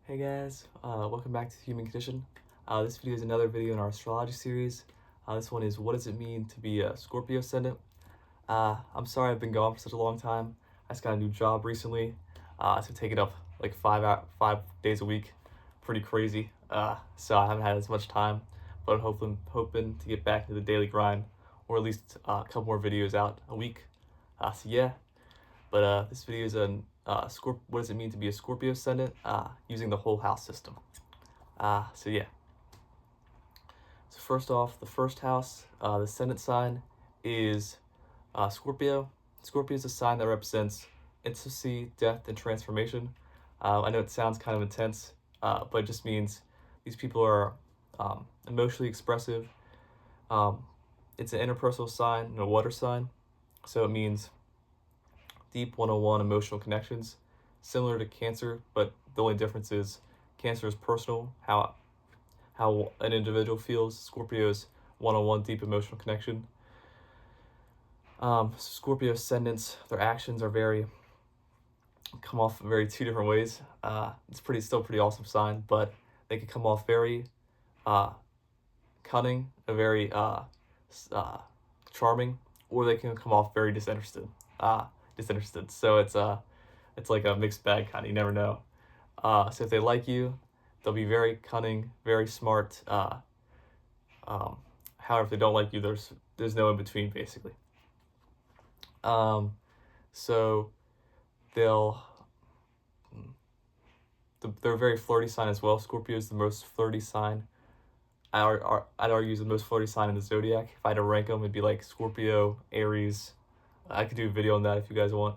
Hey guys, welcome back to the Human Condition. This video is another video in our astrology series. This one is what does it mean to be a Scorpio Ascendant? I'm sorry I've been gone for such a long time. I just got a new job recently. It's been taking up like 5 days a week. Pretty crazy. So I haven't had as much time, but I'm hoping to get back to the daily grind, or at least a couple more videos out a week. So yeah, but this video is on what does it mean to be a Scorpio Ascendant using the whole house system. So yeah. So first off, the first house, the Ascendant sign is Scorpio. Scorpio is a sign that represents intimacy, death, and transformation. I know it sounds kind of intense, but it just means these people are emotionally expressive. It's an interpersonal sign and a water sign, so it means deep one-on-one emotional connections, similar to Cancer, but the only difference is Cancer is personal, how an individual feels. Scorpio's one-on-one deep emotional connection. Scorpio ascendants, their actions are come off very two different ways. It's still pretty awesome sign, but they can come off very cunning, very charming, or they can come off very disinterested. So it's like a mixed bag kind of. You never know. So if they like you, they'll be very cunning, very smart. However, if they don't like you, there's no in between basically. So they're a very flirty sign as well. Scorpio is the most flirty sign. I'd argue is the most flirty sign in the zodiac. If I had to rank them, it'd be like Scorpio, Aries. I could do a video on that if you guys want.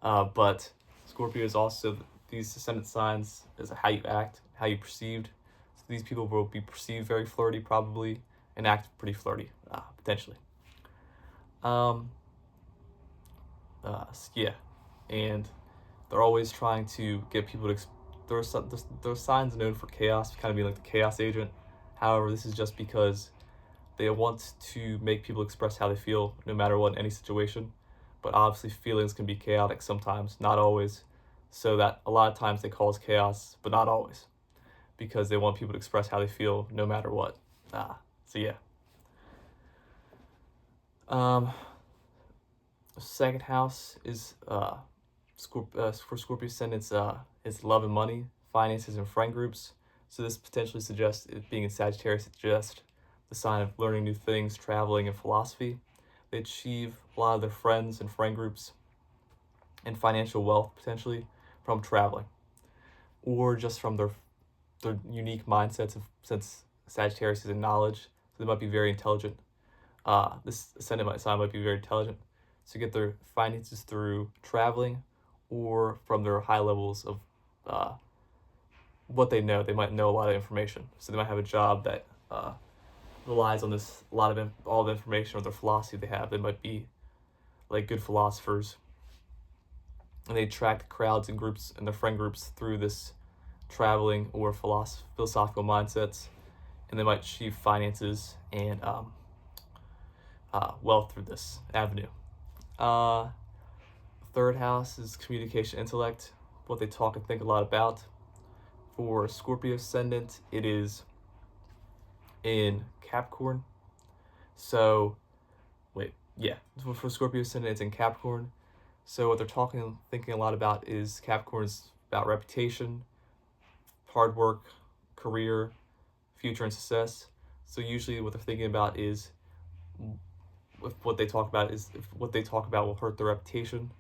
But Scorpio is also these ascendant signs is how you act, how you perceived. So these people will be perceived very flirty probably and act pretty flirty potentially. Yeah, and they're always trying to get people to. There are signs known for chaos, kind of being like the chaos agent. However, this is just because they want to make people express how they feel no matter what in any situation. But obviously feelings can be chaotic sometimes, not always. So that a lot of times they cause chaos, but not always, because they want people to express how they feel no matter what. So yeah. Second house is for Scorpio ascendants is love and money, finances, and friend groups. So this potentially suggests it being in Sagittarius suggests the sign of learning new things, traveling, and philosophy. They achieve a lot of their friends and friend groups and financial wealth potentially from traveling, or just from their unique mindsets since Sagittarius is in knowledge, so they might be very intelligent. This ascendant sign might be very intelligent, so get their finances through traveling or from their high levels of what they know. They might know a lot of information, so they might have a job that relies on this all the information or the philosophy they have. They might be like good philosophers, and they attract crowds and groups and their friend groups through this traveling or philosophical mindsets, and they might achieve finances and wealth through this avenue. Third house is communication, intellect, what they talk and think a lot about. For Scorpio ascendant, it is in Capricorn. So, for Scorpio ascendant, it's in Capricorn. So what they're talking and thinking a lot about is Capricorn's about reputation, hard work, career, future, and success. So usually what they're thinking about is if what they talk about will hurt their reputation,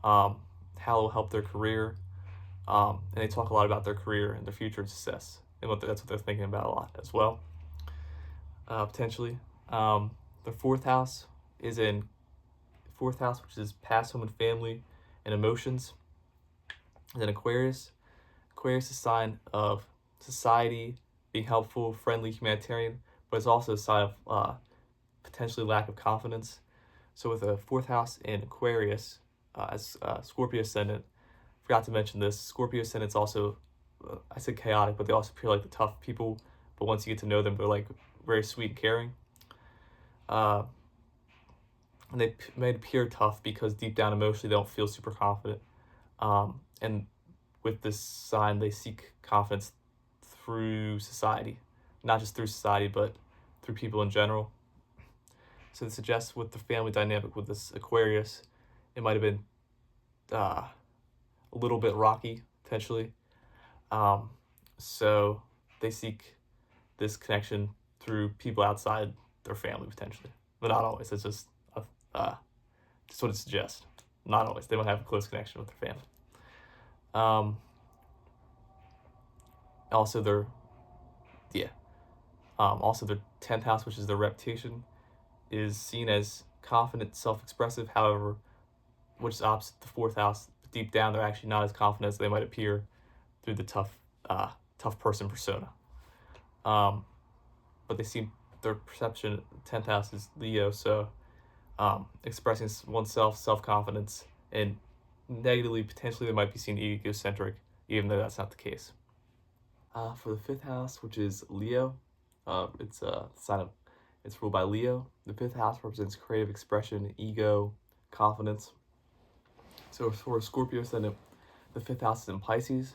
how it will help their career, and they talk a lot about their career and their future and success, and that's what they're thinking about a lot as well, potentially. The fourth house, which is past, home, and family, and emotions. And then Aquarius. Aquarius is a sign of society, being helpful, friendly, humanitarian, but it's also a sign of potentially lack of confidence. So with a fourth house in Aquarius, as Scorpio ascendant, forgot to mention this, Scorpio ascendant's also, I said chaotic, but they also appear like the tough people, but once you get to know them, they're like very sweet and caring. And they may appear tough because deep down emotionally they don't feel super confident. And with this sign, they seek confidence through society, not just through society, but through people in general. So it suggests with the family dynamic with this Aquarius, it might have been a little bit rocky, potentially. So they seek this connection through people outside their family, potentially. But not always. It's just what it suggests. Not always. They might have a close connection with their family. Also, their 10th house, which is their reputation, is seen as confident, self-expressive. However, which is opposite the 4th house. Deep down, they're actually not as confident as they might appear through the tough person persona. But they seem their perception 10th house is Leo, so expressing oneself, self-confidence, and negatively, potentially, they might be seen egocentric, even though that's not the case. For the 5th house, which is Leo, it's a sign of, it's ruled by Leo. The 5th house represents creative expression, ego, confidence. So for a Scorpio ascendant, the 5th house is in Pisces,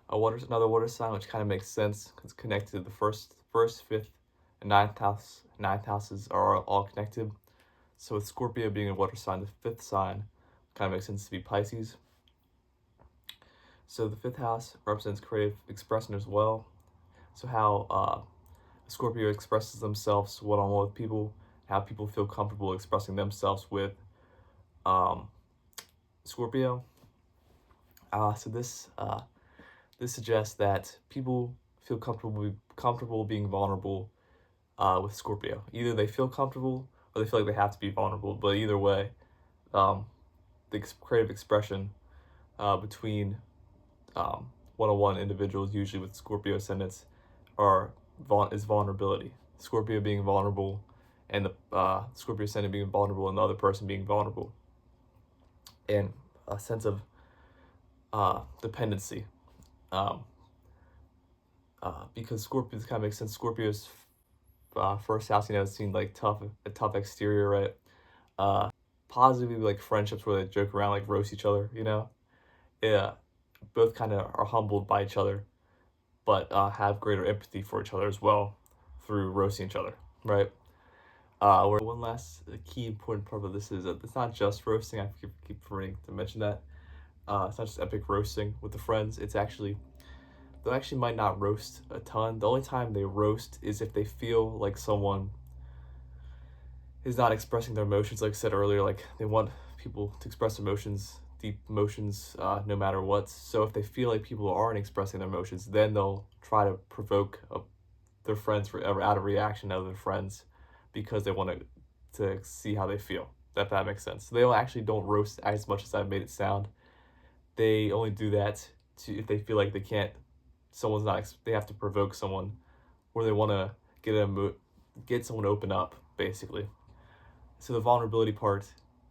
another water sign, which kind of makes sense because it's connected to the first, 5th, and 9th house. 9th houses are all connected. So with Scorpio being a water sign, the 5th sign kind of makes sense to be Pisces. So the 5th house represents creative expression as well. So how Scorpio expresses themselves one-on-one with people, how people feel comfortable expressing themselves with Scorpio. So this suggests that people feel comfortable being vulnerable with Scorpio. Either they feel comfortable or they feel like they have to be vulnerable. But either way, the creative expression between one-on-one individuals, usually with Scorpio ascendants, is vulnerability. Scorpio being vulnerable, and the Scorpio ascendant being vulnerable, and the other person being vulnerable, and a sense of dependency. Because Scorpio, this kind of makes sense. Scorpio's first house, it's seen like a tough exterior, right? Positively, like friendships where they joke around, like roast each other, Yeah, both kind of are humbled by each other, but have greater empathy for each other as well through roasting each other, right? Where one last key important part of this is that it's not just roasting. I keep forgetting to mention that. It's not just epic roasting with the friends. They actually might not roast a ton. The only time they roast is if they feel like someone is not expressing their emotions. Like I said earlier, like they want people to express emotions, deep emotions, no matter what. So if they feel like people aren't expressing their emotions, then they'll try to provoke their friends out of reaction out of their friends, because they want to see how they feel. If that makes sense. So they don't roast as much as I've made it sound. They only do that if they feel like they can't. They have to provoke someone, or they want to get someone to open up, basically. So the vulnerability part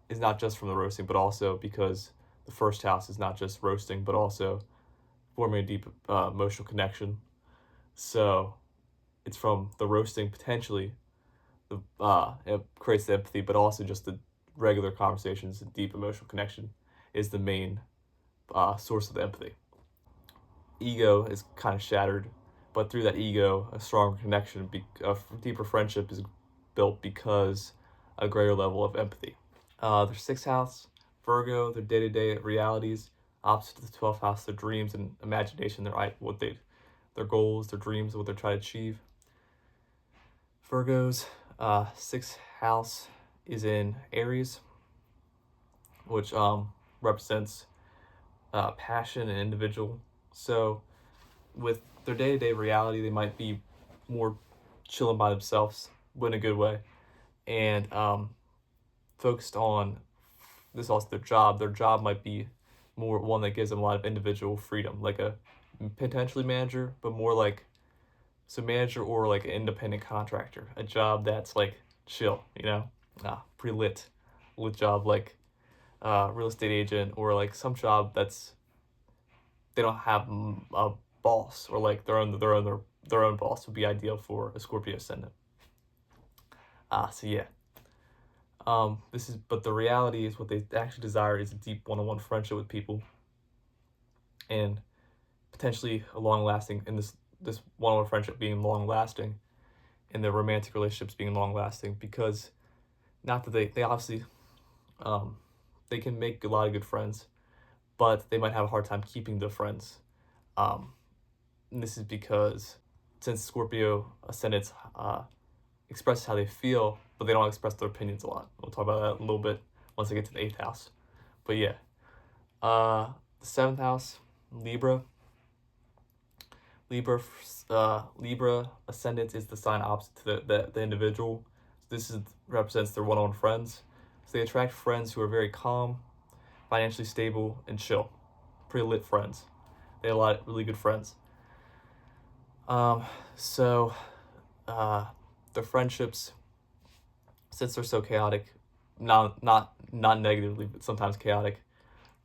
is not just from the roasting, but also because the first house is not just roasting, but also forming a deep emotional connection. So it's from the roasting, potentially, it creates the empathy, but also just the regular conversations, the deep emotional connection is the main source of the empathy. Ego is kind of shattered, but through that ego, a stronger connection, a deeper friendship is built because a greater level of empathy. Their 6th house, Virgo, their day-to-day realities, opposite to the 12th house, their dreams and imagination, their goals, their dreams, what they're trying to achieve. Virgo's 6th house is in Aries, which represents passion and individual. So with their day-to-day reality, they might be more chilling by themselves, but in a good way, and focused on this. Also their job. Their job might be more one that gives them a lot of individual freedom, like a potentially manager, but more like manager or like an independent contractor, a job that's like chill, pretty lit job, like real estate agent, or like some job that's they don't have a boss, or like their own boss would be ideal for a Scorpio ascendant. So yeah. But the reality is what they actually desire is a deep one-on-one friendship with people, and potentially a long-lasting, in this one-on-one friendship being long-lasting, and the romantic relationships being long-lasting, because not that they obviously um, they can make a lot of good friends, but they might have a hard time keeping the friends. Um, and this is because since Scorpio ascendants express how they feel, but they don't express their opinions a lot. We'll talk about that a little bit once I get to the 8th house. But yeah, the 7th house, Libra. Libra ascendant is the sign opposite to the individual. So this represents their one-on-one friends. So they attract friends who are very calm, financially stable, and chill. Pretty lit friends. They have a lot of really good friends. So their friendships, since they're so chaotic, not negatively, but sometimes chaotic,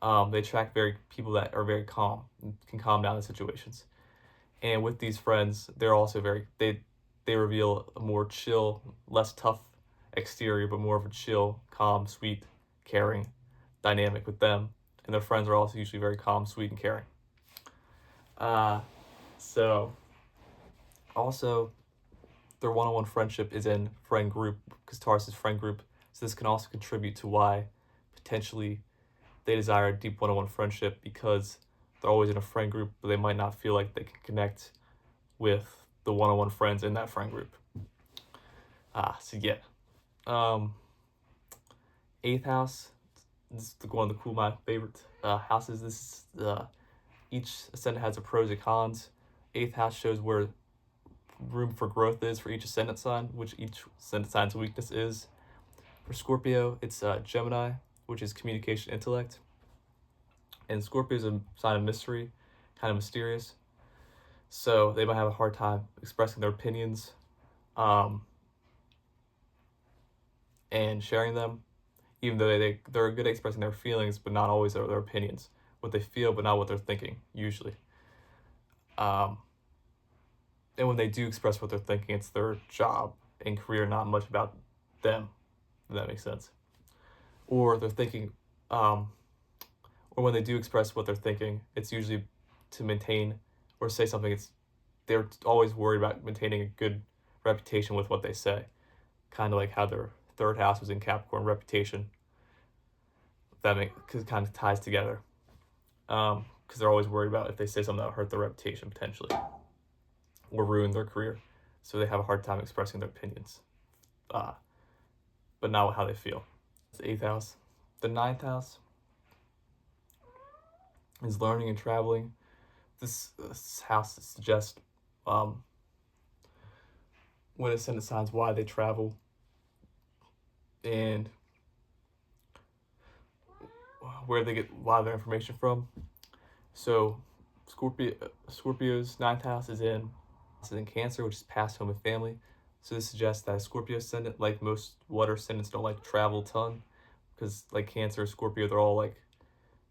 they attract people that are very calm and can calm down the situations. And with these friends, they're also they reveal a more chill, less tough exterior, but more of a chill, calm, sweet, caring dynamic with them. And their friends are also usually very calm, sweet, and caring. So also their one-on-one friendship is in friend group, because Taurus is friend group. So this can also contribute to why potentially they desire a deep one-on-one friendship, because they're always in a friend group, but they might not feel like they can connect with the one-on-one friends in that friend group. So yeah. 8th house, this is one of my favorite houses. This is each ascendant has a pros and cons. 8th house shows where room for growth is for each ascendant sign, which each ascendant sign's weakness is. For Scorpio, it's Gemini, which is communication intellect. And Scorpio is a sign of mystery, kind of mysterious. So they might have a hard time expressing their opinions and sharing them, even though they're good at expressing their feelings, but not always their opinions. What they feel, but not what they're thinking, usually. And when they do express what they're thinking, it's their job and career, not much about them, if that makes sense. Or they're thinking, or when they do express what they're thinking, it's usually to maintain or say something. They're always worried about maintaining a good reputation with what they say, kind of like how their 3rd house was in Capricorn, reputation. Cause it kind of ties together, because they're always worried about if they say something that will hurt their reputation potentially, or ruin their career. So they have a hard time expressing their opinions, but not how they feel. The 8th house. The 9th house is learning and traveling. This house suggests when ascendant signs why they travel and where they get a lot of their information from. So Scorpio's 9th house is in Cancer, which is past home and family. So this suggests that Scorpio ascendant, like most water ascendants, don't like to travel a ton, because like Cancer, Scorpio, they're all like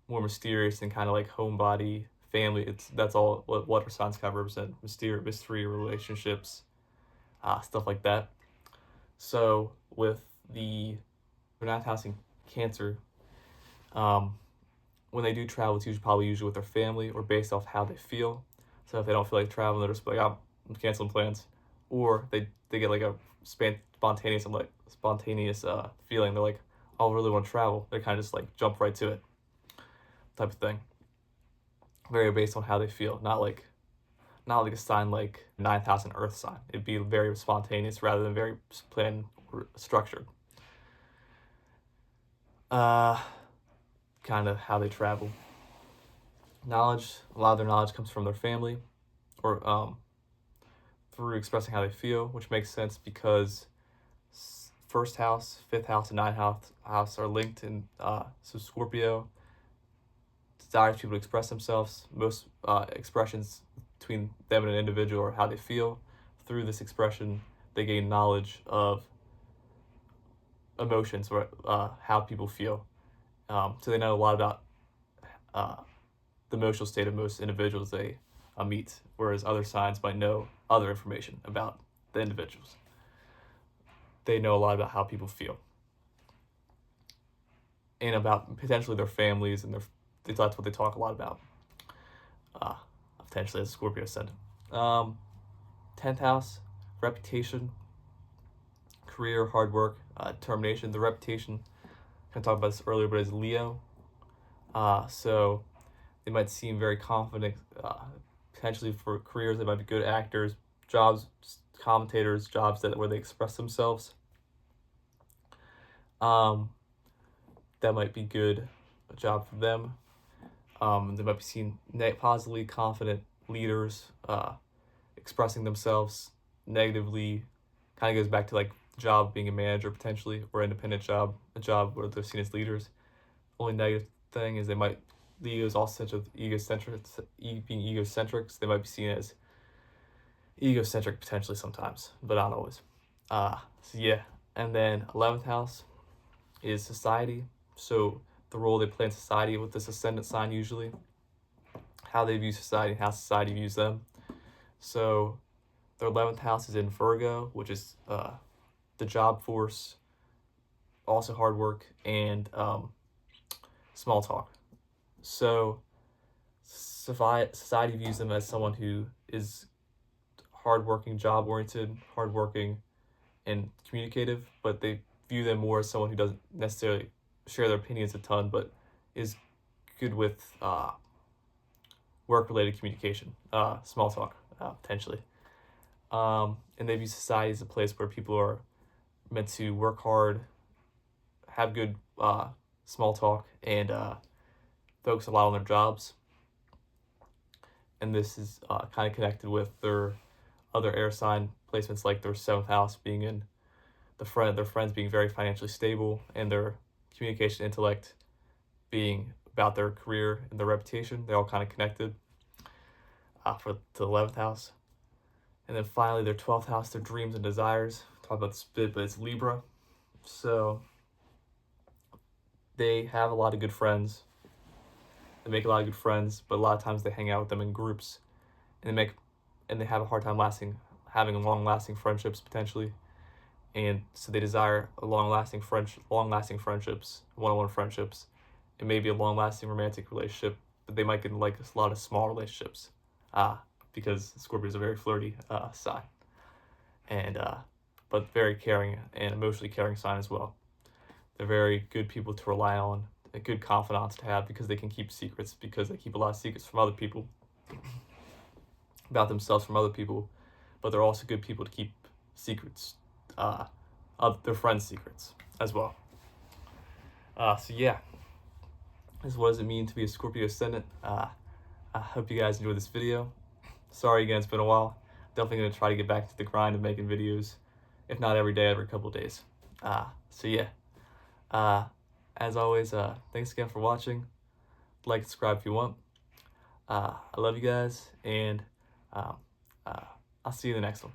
more mysterious and kind of like homebody, family. That's all what water signs kind of represent: mystery, relationships, stuff like that. So with the 9th house in Cancer, when they do travel, it's probably with their family or based off how they feel. So if they don't feel like traveling, they're just like, I'm canceling plans. Or they get like a spontaneous feeling. They're like, I really want to travel. They kind of just like jump right to it, type of thing. Very based on how they feel, not like a sign like 9th house and Earth sign. It'd be very spontaneous rather than very planned or structured. Kind of how they travel. Knowledge, a lot of their knowledge comes from their family, or through expressing how they feel, which makes sense because 1st house, 5th house, and 9th house are linked. And so Scorpio desires people to express themselves. Most expressions between them and an individual are how they feel. Through this expression, they gain knowledge of emotions, or how people feel. So they know a lot about the emotional state of most individuals they meet, whereas other signs might know other information about the individuals. They know a lot about how people feel and about potentially their families, and that's what they talk a lot about. potentially as a Scorpio Ascendant. 10th house, reputation, career, hard work, determination. The reputation, I talked about this earlier, but is Leo. So they might seem very confident. Potentially for careers, they might be good actors, jobs, commentators, jobs where they express themselves. That might be good, a job for them. They might be seen positively confident leaders expressing themselves. Negatively, kind of goes back to like job being a manager potentially, or independent job, a job where they're seen as leaders. Only negative thing is Leo's also such egocentric, being egocentric, so they might be seen as egocentric potentially sometimes, but not always. So yeah, and then 11th house is society. So the role they play in society with this ascendant sign, usually how they view society and how society views them. So their 11th house is in Virgo, which is the job force, also hard work, and small talk. So society views them as someone who is hardworking, job-oriented, hardworking, and communicative, but they view them more as someone who doesn't necessarily share their opinions a ton, but is good with work-related communication, small talk, potentially. And they view society as a place where people are meant to work hard, have good small talk, and focus a lot on their jobs. And this is kind of connected with their other air sign placements, like their 7th house being in their friends being very financially stable, and their communication intellect being about their career and their reputation. They're all kind of connected to the 11th house. And then finally, their 12th house, their dreams and desires. Talk about this bit, but it's Libra. So they have a lot of good friends. They make a lot of good friends, but a lot of times they hang out with them in groups, and they have a hard time having long-lasting friendships potentially. And so they desire long-lasting friendships, one-on-one friendships, and maybe a long-lasting romantic relationship. But they might get like a lot of small relationships, because Scorpio is a very flirty sign, and but very caring and emotionally caring sign as well. They're very good people to rely on, good confidants to have, because they can keep secrets, because they keep a lot of secrets from other people, about themselves from other people, but they're also good people to keep secrets, their friends' secrets as well. So yeah, this is what does it mean to be a Scorpio Ascendant. I hope you guys enjoyed this video. Sorry again, it's been a while. Definitely going to try to get back to the grind of making videos, if not every day, every couple of days. So yeah, as always, thanks again for watching. Like, subscribe if you want. I love you guys, and I'll see you in the next one.